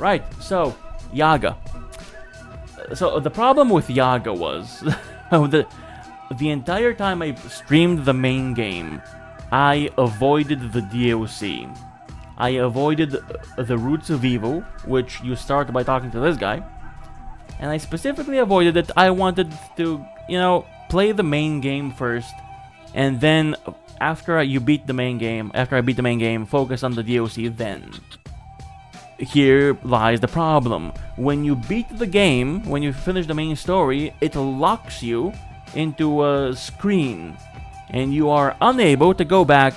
Right, so, Yaga. So, the problem with Yaga was, the entire time I streamed the main game, I avoided the DLC. I avoided the Roots of Evil, which you start by talking to this guy. And I specifically avoided it. I wanted to, play the main game first. And then, after I beat the main game, focus on the DLC then. Here lies the problem. When you beat the game, when you finish the main story, it locks you into a screen. And you are unable to go back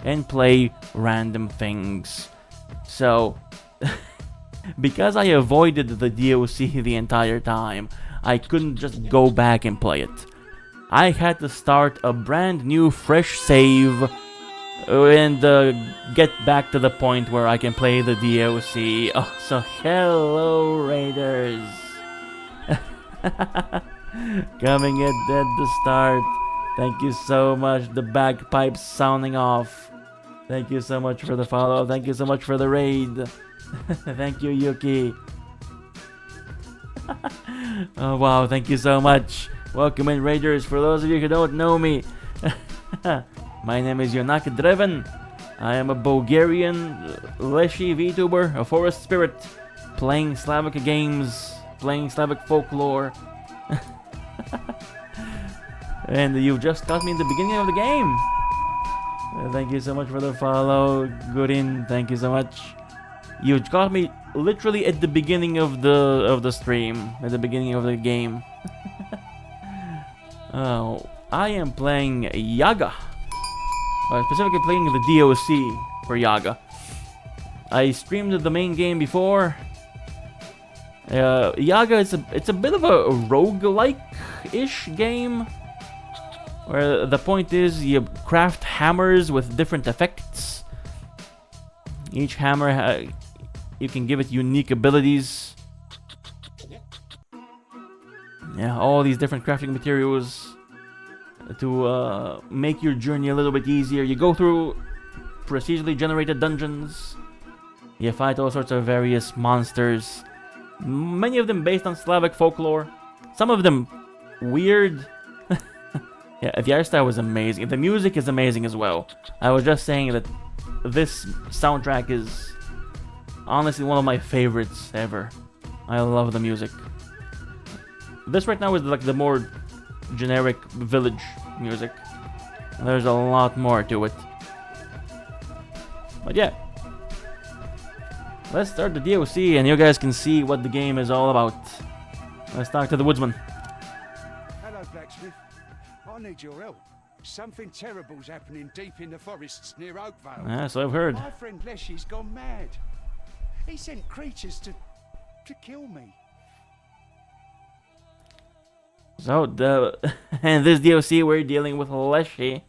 and play random things. So, because I avoided the DLC the entire time, I couldn't just go back and play it. I had to start a brand new fresh save and get back to the point where I can play the DLC. Oh, so hello, Raiders. Coming at the start. Thank you so much. The bagpipes sounding off. Thank you so much for the follow. Thank you so much for the raid. Thank you, Yuki. Oh, wow. Thank you so much. Welcome in, Raiders. For those of you who don't know me, my name is Yonak Dreven. I am a Bulgarian Leshy VTuber, a forest spirit, playing Slavic games, playing Slavic folklore. And you've just got me in the beginning of the game. Thank you so much for the follow, Goodin. Thank you so much. You got me literally at the beginning of the stream, at the beginning of the game. Oh, I am playing Yaga. Specifically playing the DLC for Yaga. I streamed the main game before. Yaga it's a bit of a roguelike-ish game, where the point is you craft hammers with different effects. Each hammer you can give it unique abilities. Yeah, all these different crafting materials to make your journey a little bit easier. You go through procedurally generated dungeons. You fight all sorts of various monsters. Many of them based on Slavic folklore. Some of them weird. Yeah, the art style was amazing. The music is amazing as well. I was just saying that this soundtrack is honestly one of my favorites ever. I love the music. This right now is like the more generic village music. There's a lot more to it. But yeah. Let's start the DLC and you guys can see what the game is all about. Let's talk to the Woodsman. Hello, blacksmith. I need your help. Something terrible's happening deep in the forests near Oakvale. Yeah, so I've heard. My friend Leshy's gone mad. He sent creatures to kill me. So, and this DLC we're dealing with Leshy.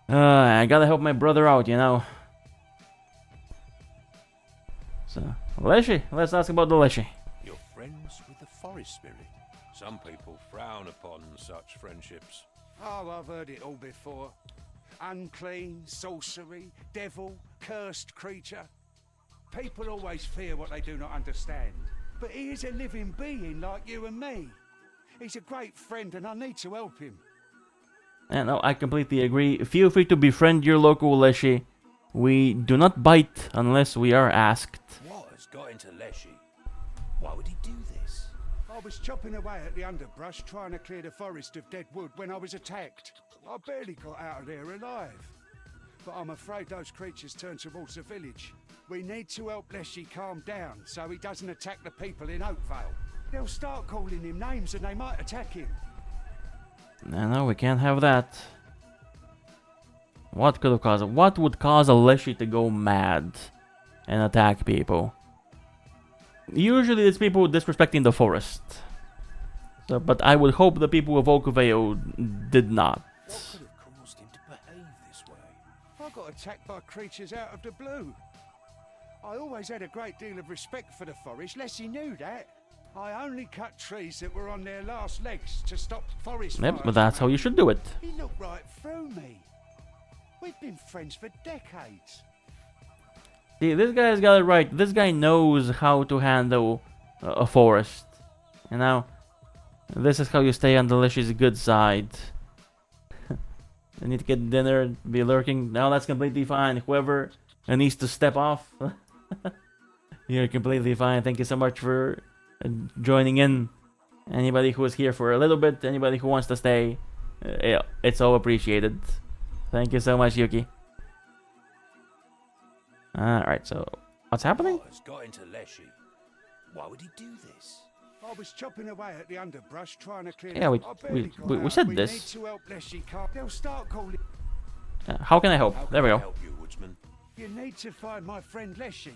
I gotta help my brother out, So, Leshy, let's ask about the Leshy. You're friends with the forest spirit. Some people frown upon such friendships. Oh, I've heard it all before. Unclean, sorcery, devil, cursed creature. People always fear what they do not understand. But he is a living being like you and me. He's a great friend and I need to help him. Yeah, no, I completely agree. Feel free to befriend your local Leshy. We do not bite unless we are asked. What has got into Leshy? Why would he do this? I was chopping away at the underbrush trying to clear the forest of dead wood when I was attacked. I barely got out of there alive. But I'm afraid those creatures turned towards the village. We need to help Leshy calm down so he doesn't attack the people in Oakvale. They'll start calling him names and they might attack him. No, we can't have that. What could have caused it? What would cause a Leshy to go mad and attack people? Usually it's people disrespecting the forest. So, but I would hope the people of Oakvale did not. What could have caused him to behave this way? I got attacked by creatures out of the blue. I always had a great deal of respect for the forest, Leslie knew that. I only cut trees that were on their last legs to stop forest fires. Yep, but that's how you should do it. He looked right through me. We've been friends for decades. See, this guy's got it right. This guy knows how to handle a forest. You know? This is how you stay on the Lish's good side. I need to get dinner, be lurking. No, that's completely fine. Whoever needs to step off, you're completely fine. Thank you so much for joining in. Anybody who is here for a little bit, anybody who wants to stay, yeah, it's all appreciated. Thank you so much, Yuki. Alright, so what's happening? What has got into Leshy? Why would he do this? I was chopping away at the underbrush trying to clear. Yeah, we said we this. Need to help Leshy calm. They'll start calling. How can I help? How There we can I go. help you, Woodsman? You need to find my friend Leshy.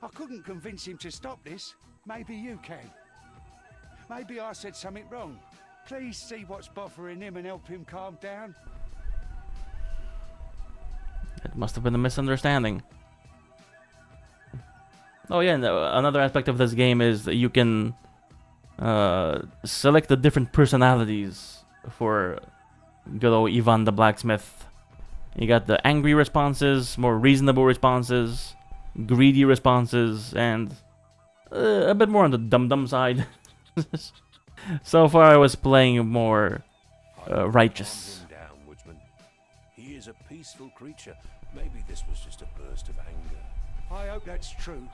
I couldn't convince him to stop this. Maybe you can. Maybe I said something wrong. Please see what's bothering him and help him calm down. It must have been a misunderstanding. Oh yeah, and another aspect of this game is that you can select the different personalities for good old Ivan the blacksmith. You got the angry responses, more reasonable responses, greedy responses, and a bit more on the dum-dum side. So far I was playing more righteous. Calm him down, Woodsman. He is a peaceful creature. Maybe this was just a burst of anger. I hope that's true.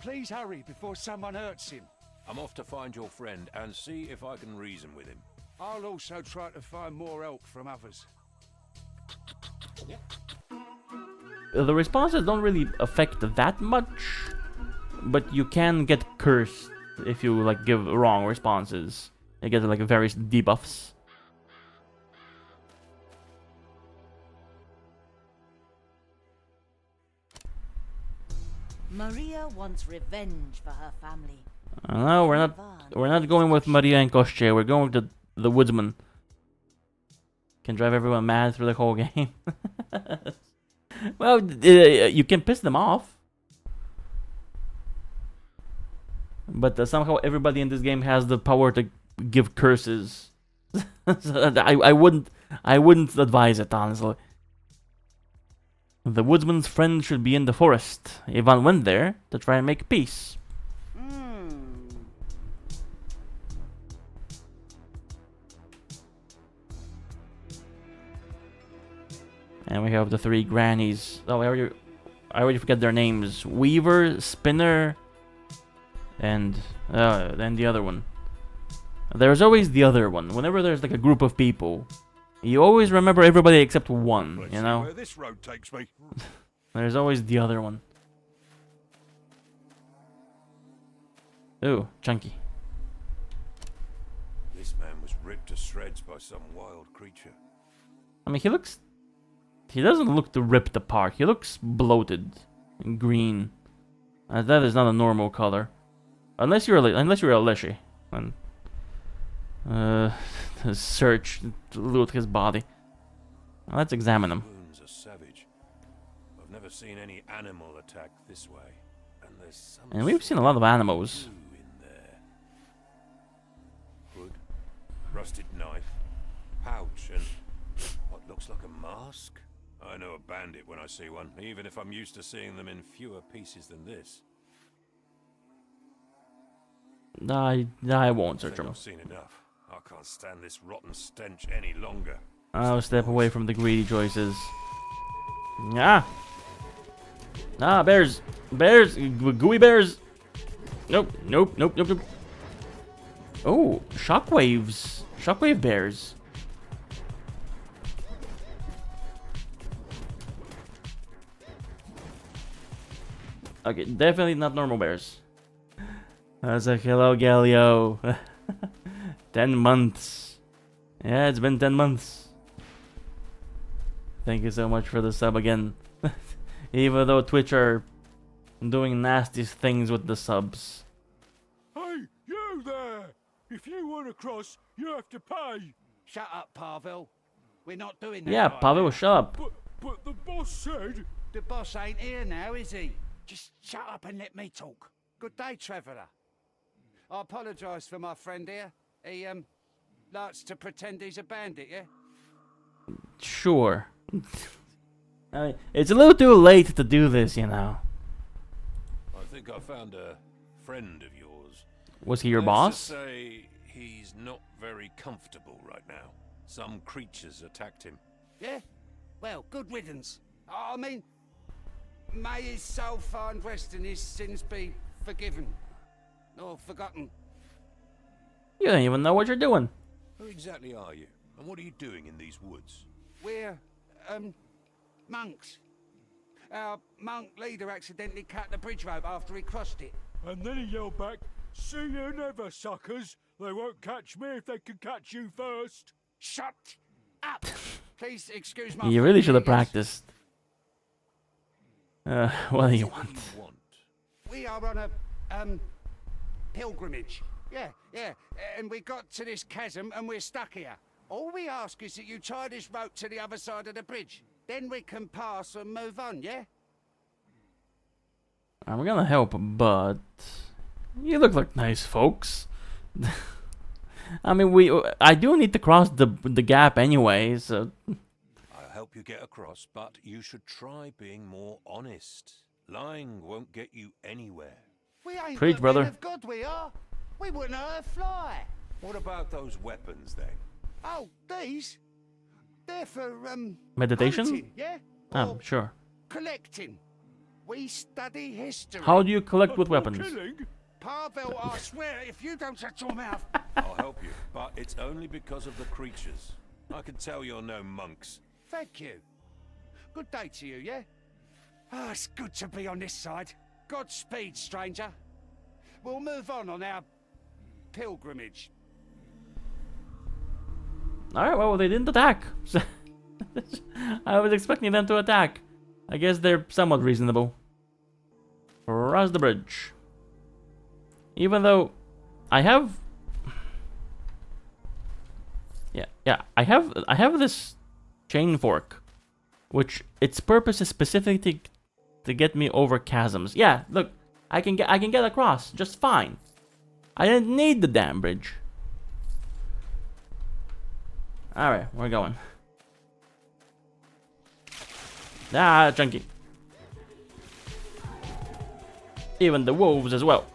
Please hurry before someone hurts him. I'm off to find your friend and see if I can reason with him. I'll also try to find more help from others. The responses don't really affect that much, but you can get cursed if you like give wrong responses. You get like various debuffs. Maria wants revenge for her family. No, we're not going with Maria and Koshche. We're going with the Woodsman. Can drive everyone mad through the whole game. Well, you can piss them off, but somehow everybody in this game has the power to give curses. So I wouldn't advise it, honestly. The Woodsman's friend should be in the forest. Ivan went there to try and make peace. And we have the three grannies. Oh, I already forget their names. Weaver, Spinner, and the other one. There's always the other one. Whenever there's like a group of people, you always remember everybody except one, Let's you see know? where this road takes me. There's always the other one. Ooh, chunky. This man was ripped to shreds by some wild creature. I mean, he doesn't look to ripped apart. He looks bloated and green. That is not a normal color. Unless you're a Leshy. And search, loot his body. Now, let's examine him. Wounds are savage. I've never seen any animal attack this way. And there's some And we've seen a lot of animals. glue in there. Wood, rusted knife, pouch, and what looks like a mask. I know a bandit when I see one, even if I'm used to seeing them in fewer pieces than this. I won't I search think him. I've seen enough. I can't stand this rotten stench any longer. I'll step away from the greedy choices. Ah! Ah, bears! Bears! Gooey bears! Nope, nope, nope, nope, nope. Oh, shockwaves. Shockwave bears. Okay, definitely not normal bears. I was like, hello, Galio. 10 months. Yeah, it's been 10 months. Thank you so much for the sub again. Even though Twitch are doing nasty things with the subs. Hey, you there! If you want to cross, you have to pay. Shut up, Pavel. We're not doing that. Yeah, right Pavel, now. shut up. But the boss said... The boss ain't here now, is he? Just shut up and let me talk. Good day, traveller. I apologise for my friend here. He, likes to pretend he's a bandit, yeah? Sure. It's a little too late to do this, you know. I think I found a friend of yours. Was he your Let's boss? just say he's not very comfortable right now. Some creatures attacked him. Yeah? Well, good riddance. I mean, may his soul find rest and his sins be forgiven. Or forgotten. You don't even know what you're doing. Who exactly are you? And what are you doing in these woods? We're, monks. Our monk leader accidentally cut the bridge rope after he crossed it. And then he yelled back, "See you never, suckers! They won't catch me if they can catch you first." Shut up! Please excuse my... You really should have English. practiced. What do you want? We are on a, pilgrimage. Yeah, and we got to this chasm and we're stuck here. All we ask is that you tie this rope to the other side of the bridge. Then we can pass and move on, yeah? I'm gonna help, but you look like nice folks. I mean, I do need to cross the gap anyway, so... I'll help you get across, but you should try being more honest. Lying won't get you anywhere. We ain't Preach, the brother. men of God, we are. We wouldn't hurt a fly. What about those weapons then? Oh, these? They're for, Meditation? hunting, yeah? Or Sure. collecting. We study history. How do you collect with Or weapons? killing? Pavel, I swear, if you don't shut your mouth... I'll help you, but it's only because of the creatures. I can tell you're no monks. Thank you. Good day to you, yeah? Ah, it's good to be on this side. Godspeed, stranger. We'll move on our pilgrimage. Alright, well, they didn't attack. I was expecting them to attack. I guess they're somewhat reasonable. Cross the bridge. Even though I have... Yeah, I have this chain fork, which its purpose is specifically to get me over chasms. Yeah, look, I can get across just fine. I didn't need the damn bridge. Alright, we're going. Ah, chunky. Even the wolves as well.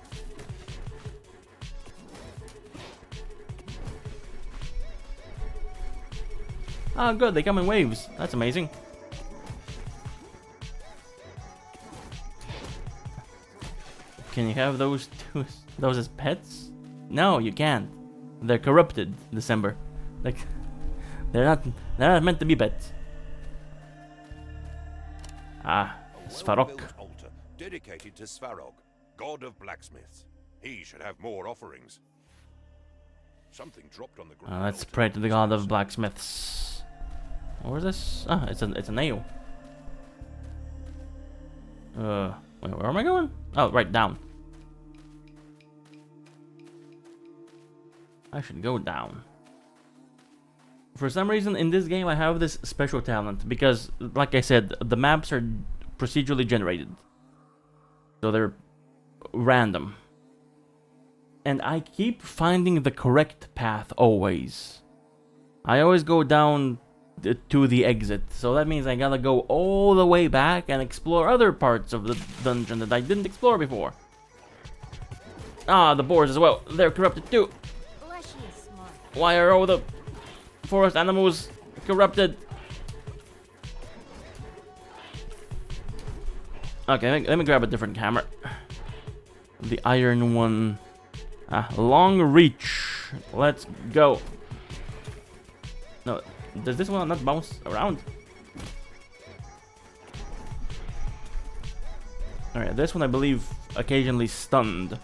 Oh, good, they come in waves. That's amazing. Can you have those as pets? No, you can't. They're corrupted, December. Like, they're not meant to be pets. Ah, Svarok. Well-built altar dedicated to Svarog, god of blacksmiths. He should have more offerings. Something dropped on the ground. Let's pray to the god of blacksmiths. What is this? Ah, it's a nail. Wait, where am I going? Oh, right, down. I should go down. For some reason, in this game, I have this special talent because, like I said, the maps are procedurally generated. So they're random. And I keep finding the correct path always. I always go down to the exit. So that means I gotta go all the way back and explore other parts of the dungeon that I didn't explore before. Ah, the boars as well. They're corrupted too. Bless you, smart. Why are all the forest animals corrupted? Okay, let me grab a different camera. The iron one. Ah, long reach. Let's go. No, does this one not bounce around? Alright, this one I believe occasionally stunned.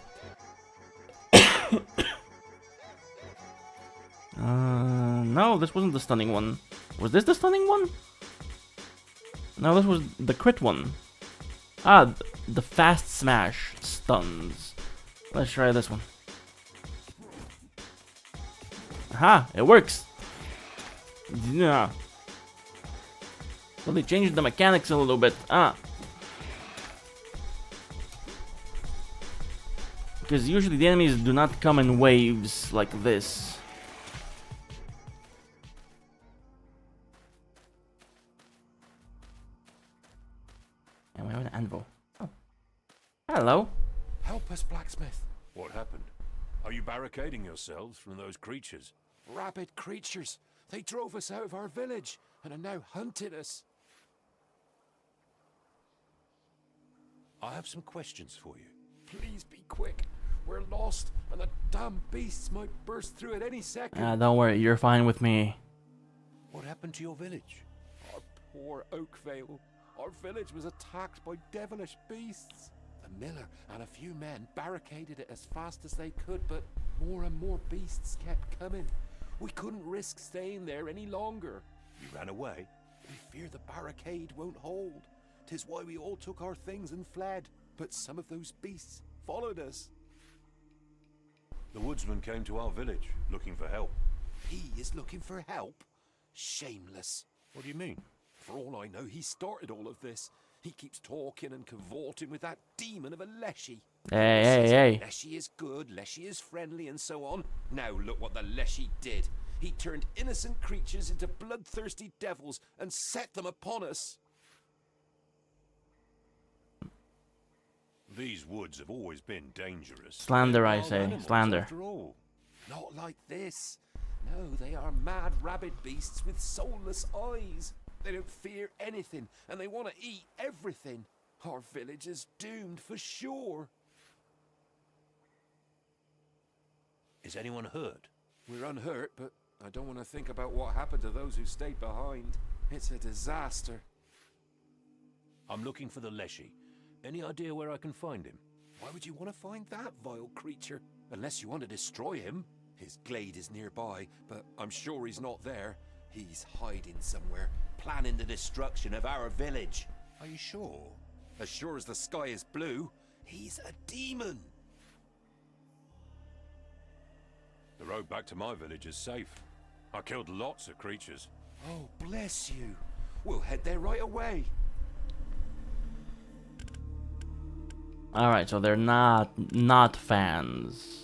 No, this wasn't the stunning one. Was this the stunning one? No, this was the crit one. Ah, the fast smash stuns. Let's try this one. Aha, it works. Yeah. Well, they changed the mechanics a little bit. Because usually the enemies do not come in waves like this. Hello? Help us, blacksmith. What happened? Are you barricading yourselves from those creatures? Rabid creatures. They drove us out of our village and are now hunting us. I have some questions for you. Please be quick. We're lost, and the damn beasts might burst through at any second. Don't worry, you're fine with me. What happened to your village? Our poor Oakvale. Our village was attacked by devilish beasts. The miller and a few men barricaded it as fast as they could, but more and more beasts kept coming. We couldn't risk staying there any longer. You ran away? We fear the barricade won't hold. 'Tis why we all took our things and fled. But some of those beasts followed us. The Woodsman came to our village, looking for help. He is looking for help? Shameless. What do you mean? For all I know, he started all of this. He keeps talking and cavorting with that demon of a Leshy. Hey. Leshy is good, Leshy is friendly, and so on. Now look what the Leshy did. He turned innocent creatures into bloodthirsty devils and set them upon us. These woods have always been dangerous. Slander, They're I wild say. animals, Slander. After all. Not like this. No, they are mad rabid beasts with soulless eyes. They don't fear anything, and they want to eat everything. Our village is doomed for sure. Is anyone hurt? We're unhurt, but I don't want to think about what happened to those who stayed behind. It's a disaster. I'm looking for the Leshy. Any idea where I can find him? Why would you want to find that vile creature? Unless you want to destroy him. His glade is nearby, but I'm sure he's not there. He's hiding somewhere, planning the destruction of our village. Are you sure? As sure as the sky is blue, he's a demon. The road back to my village is safe. I killed lots of creatures. Oh, bless you. We'll head there right away. Alright, so they're not fans.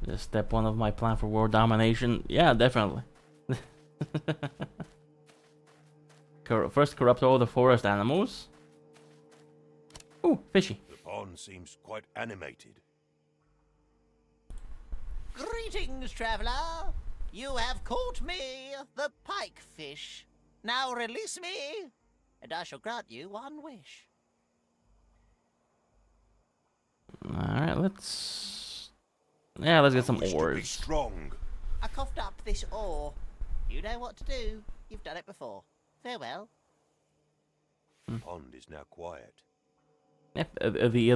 Is step one of my plan for world domination? Yeah, definitely. First corrupt all the forest animals. Ooh, fishy. The pond seems quite animated. Greetings, traveler. You have caught me, the pikefish. Now release me, and I shall grant you one wish. Alright, let's get some Wish to be ores. strong. I coughed up this ore. You know what to do. You've done it before. Farewell. The pond is now quiet. Yep,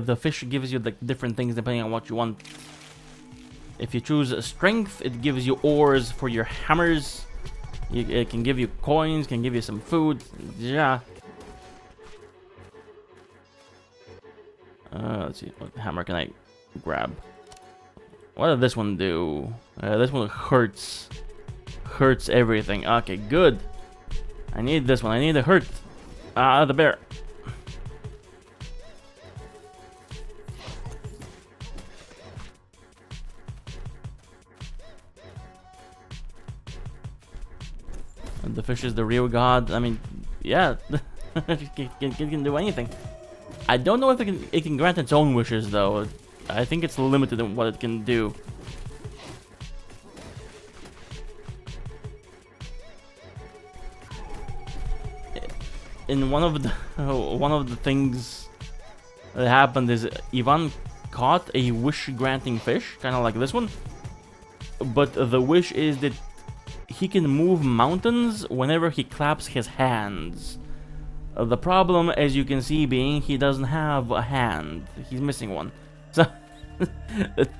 the fish gives you like different things depending on what you want. If you choose strength, it gives you ores for your hammers. It can give you coins, can give you some food. Yeah. Let's see, what hammer can I grab? What does this one do? This one hurts everything. Okay, good. I need this one. I need a hurt. The bear. The fish is the real god. I mean, yeah, it can do anything. I don't know if it can grant its own wishes though. I think it's limited in what it can do. In one of the things that happened is Ivan caught a wish-granting fish, kind of like this one. But the wish is that he can move mountains whenever he claps his hands. The problem, as you can see, being he doesn't have a hand. He's missing one. So,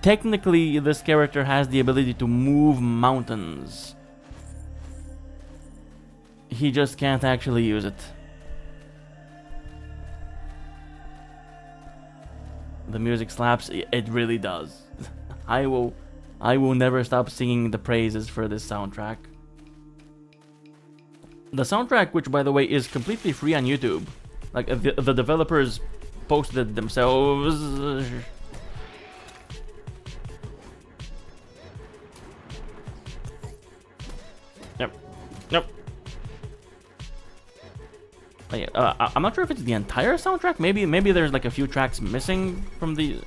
technically, this character has the ability to move mountains. He just can't actually use it. The music slaps. It really does. I will never stop singing the praises for this soundtrack. The soundtrack, which by the way is completely free on YouTube, like the developers posted it themselves. Nope. I'm not sure if it's the entire soundtrack. Maybe there's like a few tracks missing from the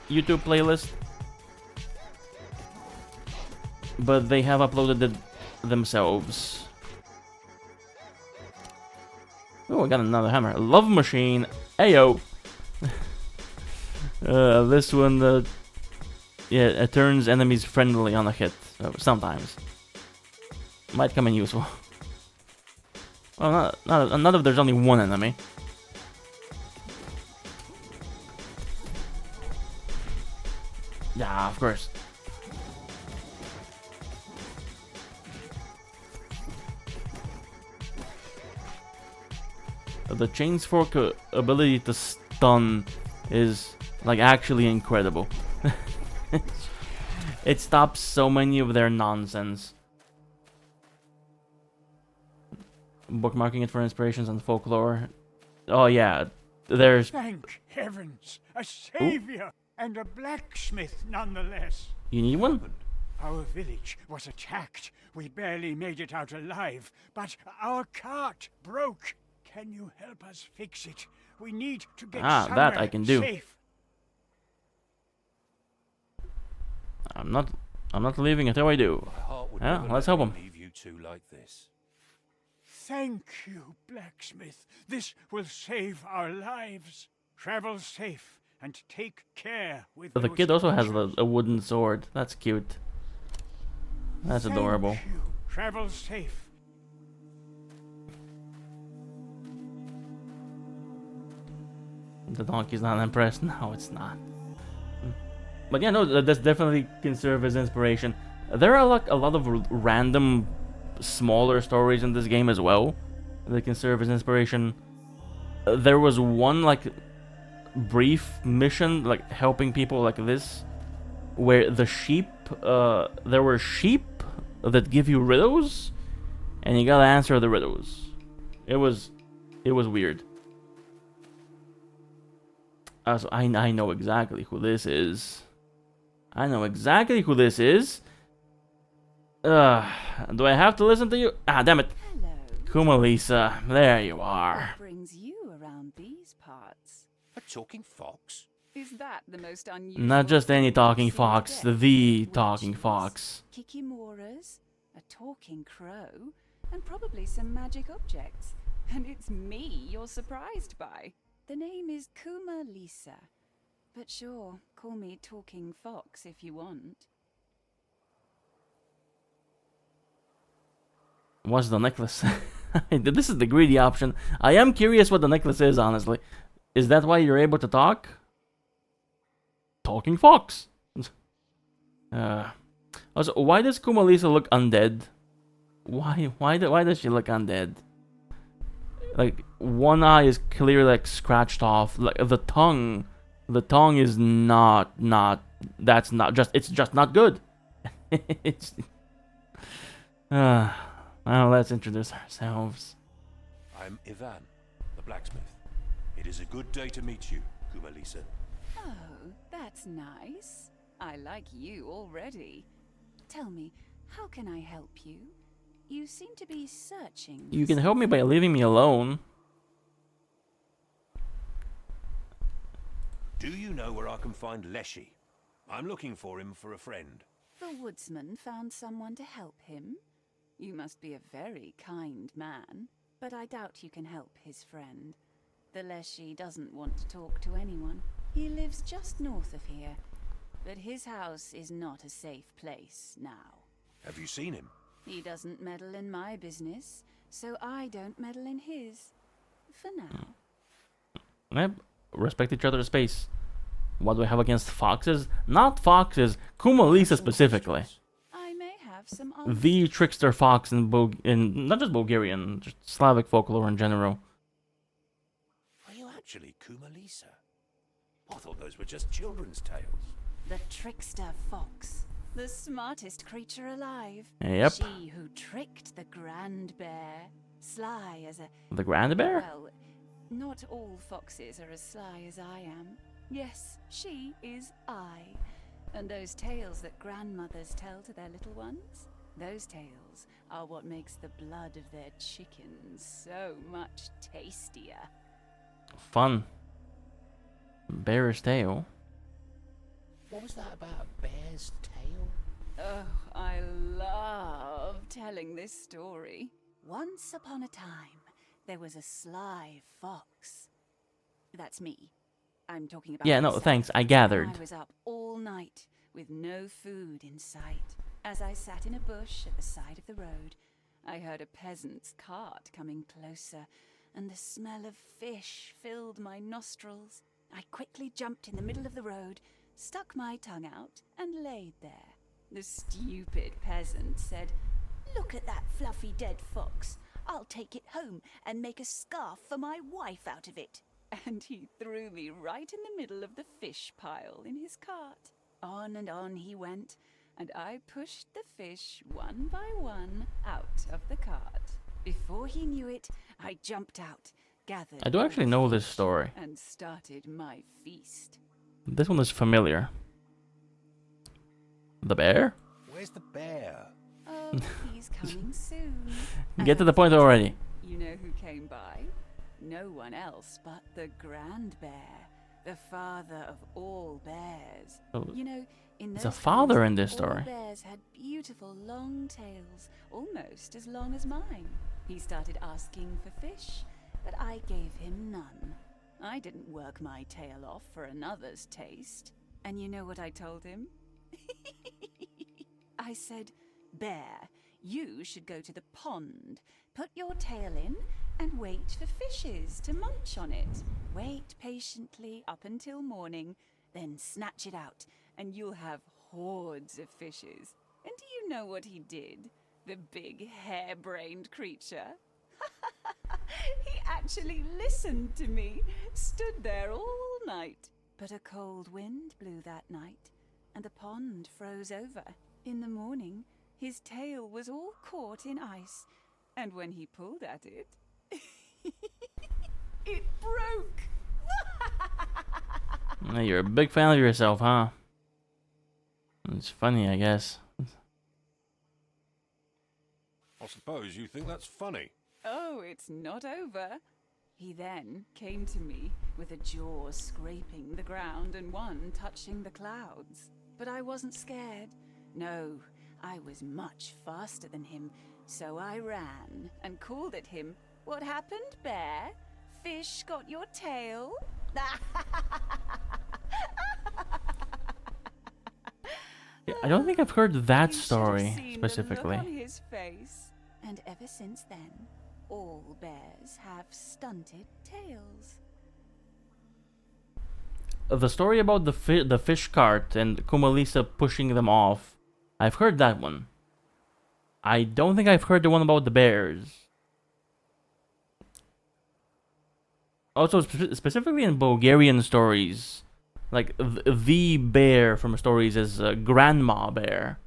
YouTube playlist. But they have uploaded it themselves. Oh, I got another hammer. Love Machine. Ayo. This one, yeah, it turns enemies friendly on a hit. Sometimes. Might come in useful. Well, not if there's only one enemy. Yeah, of course. The Chain's Fork ability to stun is like actually incredible. It stops so many of their nonsense. Bookmarking it for inspirations and folklore. Oh yeah, there's... Thank heavens! A savior and a blacksmith nonetheless. You need one? Our village was attacked. We barely made it out alive, but our cart broke. Can you help us fix it? We need to get somewhere that I can do. safe. I'm not leaving until I do. My heart would Yeah, never let's let help me him. leave you two like this. Thank you, blacksmith. This will save our lives. Travel safe and take care with The those kid also has creatures. a wooden sword. That's cute. That's adorable. Thank you. Travel safe. The donkey's not impressed. No, it's not. But yeah, no, this definitely can serve as inspiration. There are like a lot of random, smaller stories in this game as well that can serve as inspiration. There was one like brief mission, like helping people like this, where the sheep, there were sheep that give you riddles, and you gotta answer the riddles. It was weird. So I know exactly who this is. I know exactly who this is. Do I have to listen to you? Ah, damn it. Hello. Kumalisa, there you are. What brings you around these parts? A talking fox? Is that the most unusual? Not just any thing talking you've seen fox, today? the talking Witches, fox. Kikimoras, a talking crow, and probably some magic objects. And it's me you're surprised by. The name is Kuma Lisa. But sure, call me Talking Fox if you want. What's the necklace? This is the greedy option. I am curious what the necklace is, honestly. Is that why you're able to talk? Talking fox. Also, why does Kumalisa look undead? Why does she look undead? Like, one eye is clearly like scratched off. Like the tongue is not. That's not just. It's just not good. It's. Well, let's introduce ourselves. I'm Ivan, the blacksmith. It is a good day to meet you, Kumalisa. Oh, that's nice. I like you already. Tell me, how can I help you? You seem to be searching. You can help me by leaving me alone. Do you know where I can find Leshy? I'm looking for him for a friend. The Woodsman found someone to help him. You must be a very kind man, but I doubt you can help his friend. The Leshy doesn't want to talk to anyone. He lives just north of here, but his house is not a safe place now. Have you seen him? He doesn't meddle in my business, so I don't meddle in his. For now. Yep. Respect each other's space. What do I have against foxes? Not foxes. Kumalisa specifically. I may have some The trickster fox in not just Bulgarian, just Slavic folklore in general. Are you actually Kumalisa? I thought those were just children's tales. The trickster fox. The smartest creature alive. Yep. She who tricked the grand bear. Sly as a... The Grand Bear? Well, not all foxes are as sly as I am. Yes, she is I. And those tales that grandmothers tell to their little ones? Those tales are what makes the blood of their chickens so much tastier. Fun. Bear's tail. What was that about a bear's tail? Oh, I love telling this story. Once upon a time, there was a sly fox. That's me. I'm talking about Yeah, no, myself. thanks. I gathered. I was up all night with no food in sight. As I sat in a bush at the side of the road, I heard a peasant's cart coming closer, and the smell of fish filled my nostrils. I quickly jumped in the middle of the road, stuck my tongue out, and laid there. The stupid peasant said, "Look at that fluffy dead fox. I'll take it home and make a scarf for my wife out of it." And he threw me right in the middle of the fish pile in his cart. On and on he went, and I pushed the fish one by one out of the cart. Before he knew it, I jumped out, gathered I do all actually the know this fish, story. and started my feast. This one is familiar. The bear? Where's the bear? Oh, he's coming soon. Get to the point already. You know who came by? No one else but the Grand Bear, the father of all bears. Oh, You know, in There's those a father days, in this all story. bears had beautiful long tails, almost as long as mine. He started asking for fish, but I gave him none. I didn't work my tail off for another's taste. And you know what I told him? I said, "Bear, you should go to the pond, put your tail in, and wait for fishes to munch on it. Wait patiently up until morning, then snatch it out, and you'll have hordes of fishes." And do you know what he did? The big hair-brained creature. He actually listened to me, stood there all night. But a cold wind blew that night, and the pond froze over. In the morning, his tail was all caught in ice, and when he pulled at it, it broke. You're a big fan of yourself, huh? It's funny, I guess. I suppose you think that's funny. Oh, it's not over. He then came to me with a jaw scraping the ground and one touching the clouds. But I wasn't scared. No, I was much faster than him, so I ran and called at him. "What happened, Bear? Fish got your tail?" Yeah, I don't think I've heard that You should have story seen the look specifically. on his face. And ever since then, all bears have stunted tails. The story about the fish cart and Kumalisa pushing them off, I've heard that one. I don't think I've heard the one about the bears. Also, specifically in Bulgarian stories, like the bear from stories is grandma bear,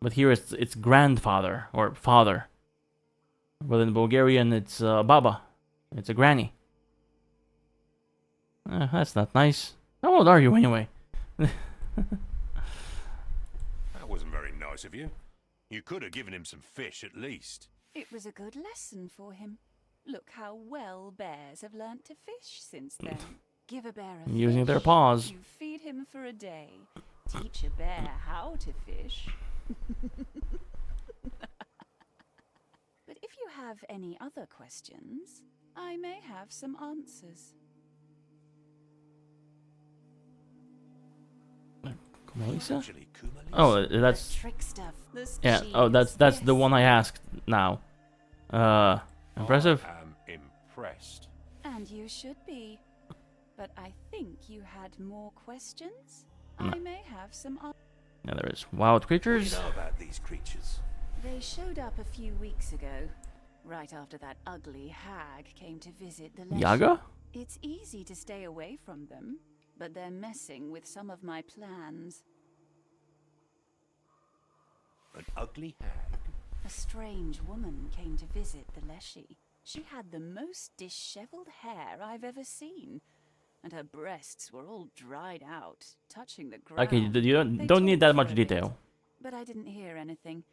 but here it's grandfather or father. But in Bulgarian it's baba, it's a granny. That's not nice. How old are you anyway? That wasn't very nice of you. You could have given him some fish at least. It was a good lesson for him. Look how well bears have learnt to fish since then. Give a bear a Using fish, their paws. You feed him for a day. Teach a bear how to fish. But if you have any other questions, I may have some answers. Kumalisa? Actually, Kumalisa. Oh, that's The trick stuff. The yeah. Oh, that's yes. the one I asked now. Impressive. I am impressed. And you should be. But I think you had more questions? No. I may have some answers. Yeah, there is wild What do you creatures. know about these creatures? They showed up a few weeks ago, right after that ugly hag came to visit the Leshy. Yaga? It's easy to stay away from them, but they're messing with some of my plans. An ugly hag. A strange woman came to visit the Leshy. She had the most disheveled hair I've ever seen, and her breasts were all dried out, touching the ground. Okay, you They don't need that talked much for a bit, detail. but I didn't hear anything.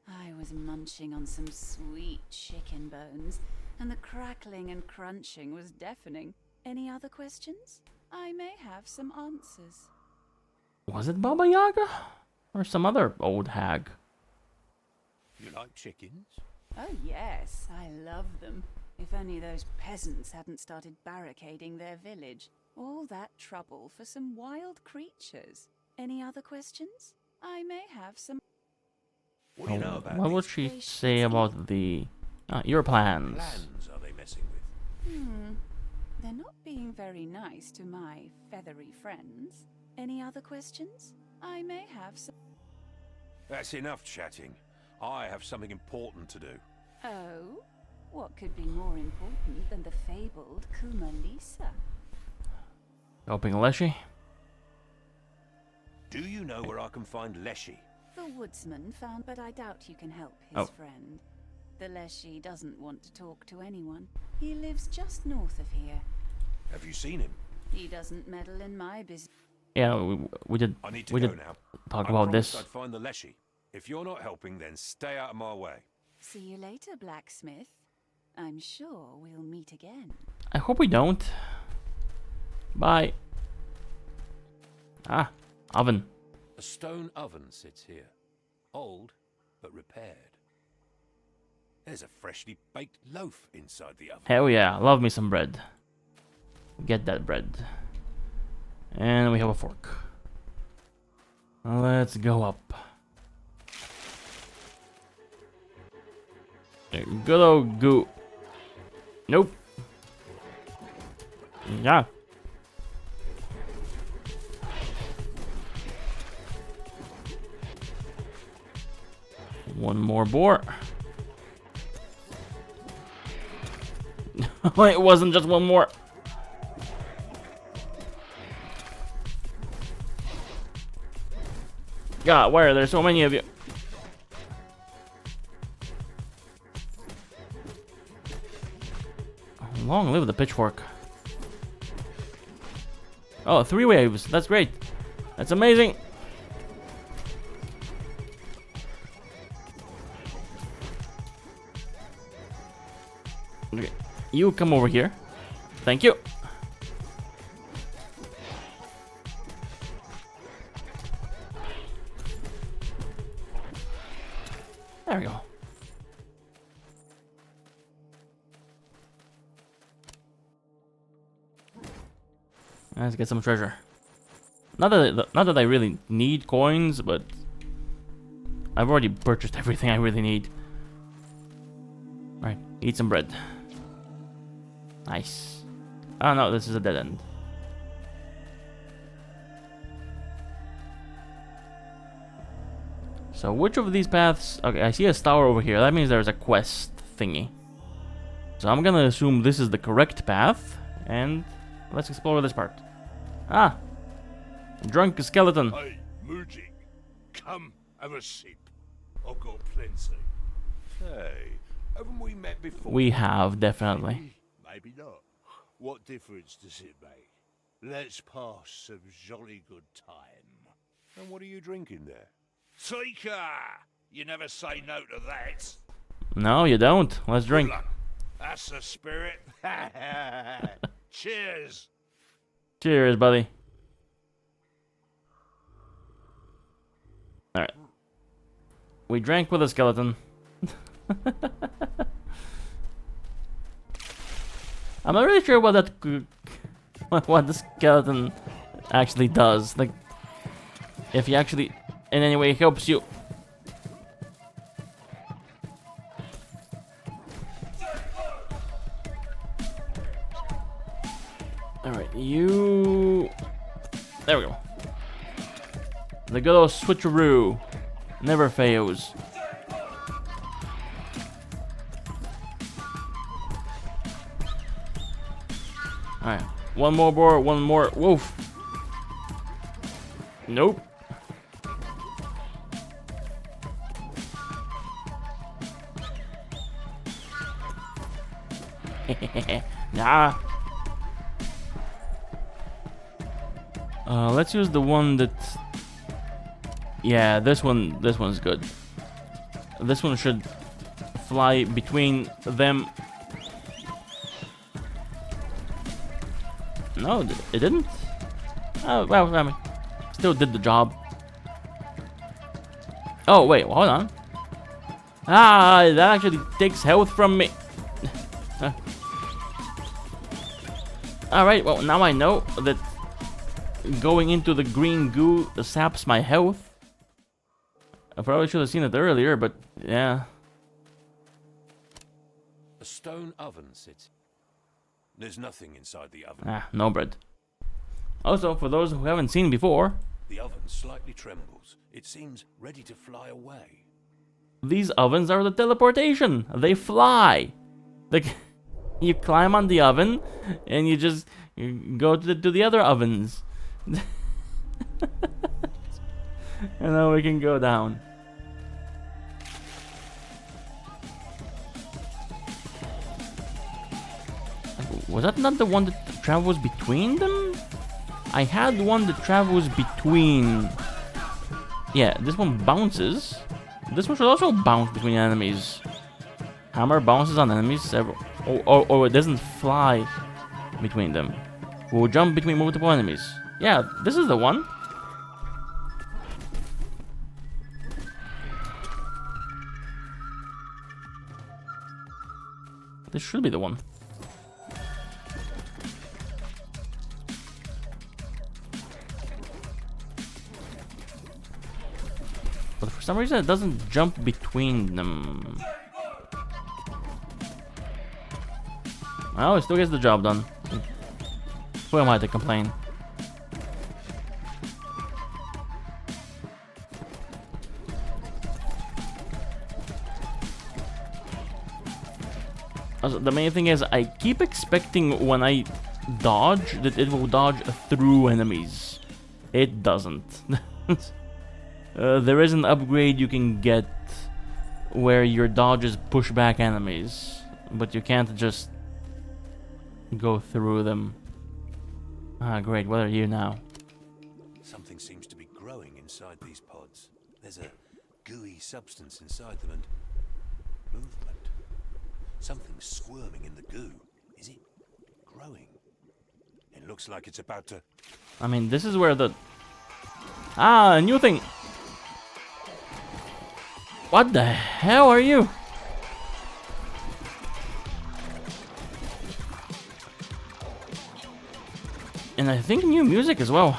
I was munching on some sweet chicken bones, and the crackling and crunching was deafening. Any other questions? I may have some answers. Was it Baba Yaga? Or some other old hag? You like chickens? Oh yes, I love them. If only those peasants hadn't started barricading their village. All that trouble for some wild creatures. Any other questions? I may have some... What do you know about What would she say about the... your plans? plans are they messing with? They're not being very nice to my feathery friends. Any other questions? I may have some... That's enough chatting. I have something important to do. Oh? What could be more important than the fabled Kuma Lisa? Helping Leshy? Do you know where I can find Leshy? The Woodsman found, but I doubt you can help his Oh. friend. The Leshy doesn't want to talk to anyone. He lives just north of here. Have you seen him? He doesn't meddle in my business. Yeah, we did. I need to we go did now. talk I about promised this. I'd find the Leshy. If you're not helping, then stay out of my way. See you later, blacksmith. I'm sure we'll meet again. I hope we don't. Bye. Ah, oven. A stone oven sits here. Old, but repaired. There's a freshly baked loaf inside the oven. Hell yeah, love me some bread. Get that bread. And we have a fork. Let's go up. Good old goo. Nope. Yeah. One more boar. It wasn't just one more. God, why are there so many of you? Long live the pitchfork. Oh, 3 waves. That's great. That's amazing. Okay. You come over here. Thank you. There we go. Let's get some treasure. Not that I really need coins, but I've already purchased everything I really need. Alright, eat some bread. Nice. Oh no, this is a dead end. So which of these paths... Okay, I see a tower over here. That means there's a quest thingy. So I'm gonna assume this is the correct path. And let's explore this part. Ah! Drunk skeleton. Hey, Moojik, come have a sip. I've got plenty. Hey, haven't we met before? We have, definitely. Maybe not. What difference does it make? Let's pass some jolly good time. And what are you drinking there? Tika! You never say no to that. No, you don't. Let's drink. Good luck. That's the spirit. Cheers. Cheers, buddy. Alright. We drank with a skeleton. I'm not really sure what that what the skeleton actually does. Like, if he actually in any way helps you. Alright, you... There we go. The good old switcheroo. Never fails. Alright, one more boar, one more wolf. Nope. Nah. Let's use the one that... Yeah, this one's good. This one should fly between them. No, it didn't. Oh, well, I mean, still did the job. Oh, wait, hold on. Ah, that actually takes health from me. Alright, well, now I know that going into the green goo saps my health. I probably should have seen it earlier, but yeah. A stone oven sits. There's nothing inside the oven. Ah, no bread. Also, for those who haven't seen before, The oven slightly trembles. It seems ready to fly away. these ovens are the teleportation. They fly. Like, you climb on the oven, and you go to the other ovens. And then we can go down. Was that not the one that travels between them? I had one that travels between. Yeah, this one bounces. This one should also bounce between enemies. Hammer bounces on enemies several. Oh, it doesn't fly between them. Will jump between multiple enemies. Yeah, this is the one. This should be the one. But for some reason it doesn't jump between them. Well, it still gets the job done. Who am I to complain? Also, the main thing is I keep expecting when I dodge that it will dodge through enemies. It doesn't. There is an upgrade you can get where your dodges push back enemies, but you can't just go through them. Ah, great. What are you now? Something seems to be growing inside these pods. There's a gooey substance inside them and movement. Something's squirming in the goo. Is it growing? It looks like it's about to... I mean, this is where the... Ah, a new thing! What the hell are you? And I think new music as well.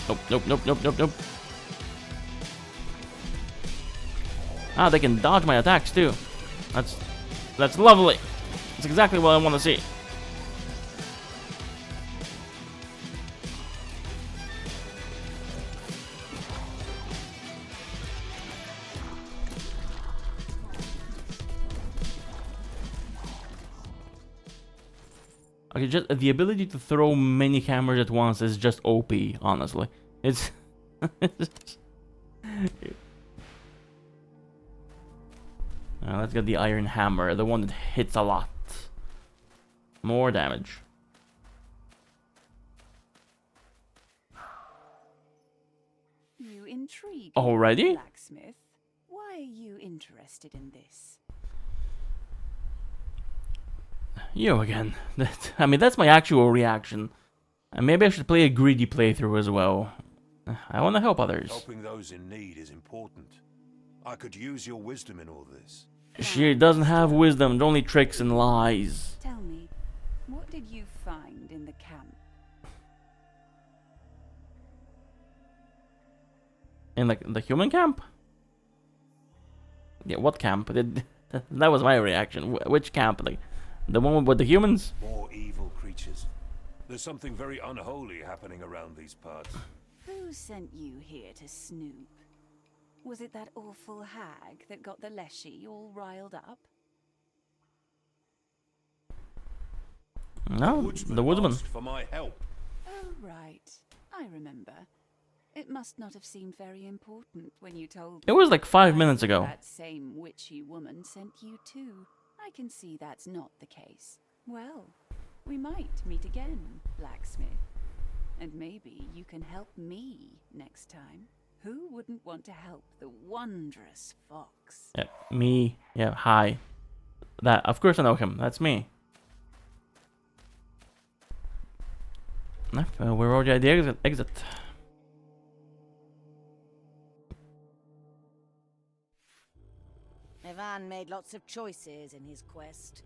Nope. Ah, they can dodge my attacks too. That's lovely. That's exactly what I want to see. Okay, just the ability to throw many hammers at once is just OP, honestly. It's let's get the iron hammer, the one that hits a lot. More damage. You intrigue. Already? Blacksmith. Why are you interested in this? You again. I mean, that's my actual reaction. And maybe I should play a greedy playthrough as well. I want to help others. Helping those in need is important. I could use your wisdom in all this. She doesn't have wisdom, only tricks and lies. Tell me, what did you find in the camp? In the human camp? Yeah, what camp? That was my reaction. Which camp? Like, the one with the humans? More evil creatures. There's something very unholy happening around these parts. Who sent you here to snoop? Was it that awful hag that got the Leshy all riled up? No, the Woodsman. Asked for my help. Oh, right. I remember. It must not have seemed very important when you told It me. was like 5 minutes ago. That same witchy woman sent you too. I can see that's not the case. Well, we might meet again, blacksmith. And maybe you can help me next time. Who wouldn't want to help the wondrous fox? Yeah, me. Yeah, hi. That, of course I know him. That's me. We're already at the exit. Ivan made lots of choices in his quest.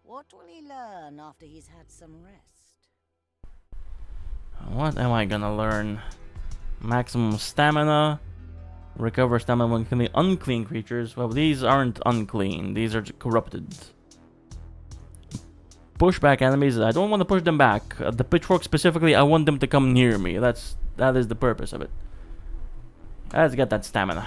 What will he learn after he's had some rest? What am I gonna learn? Maximum stamina. Recover stamina when killing unclean creatures. Well, these aren't unclean. These are corrupted. Push back enemies. I don't want to push them back. The pitchfork specifically, I want them to come near me. That is the purpose of it. Let's get that stamina.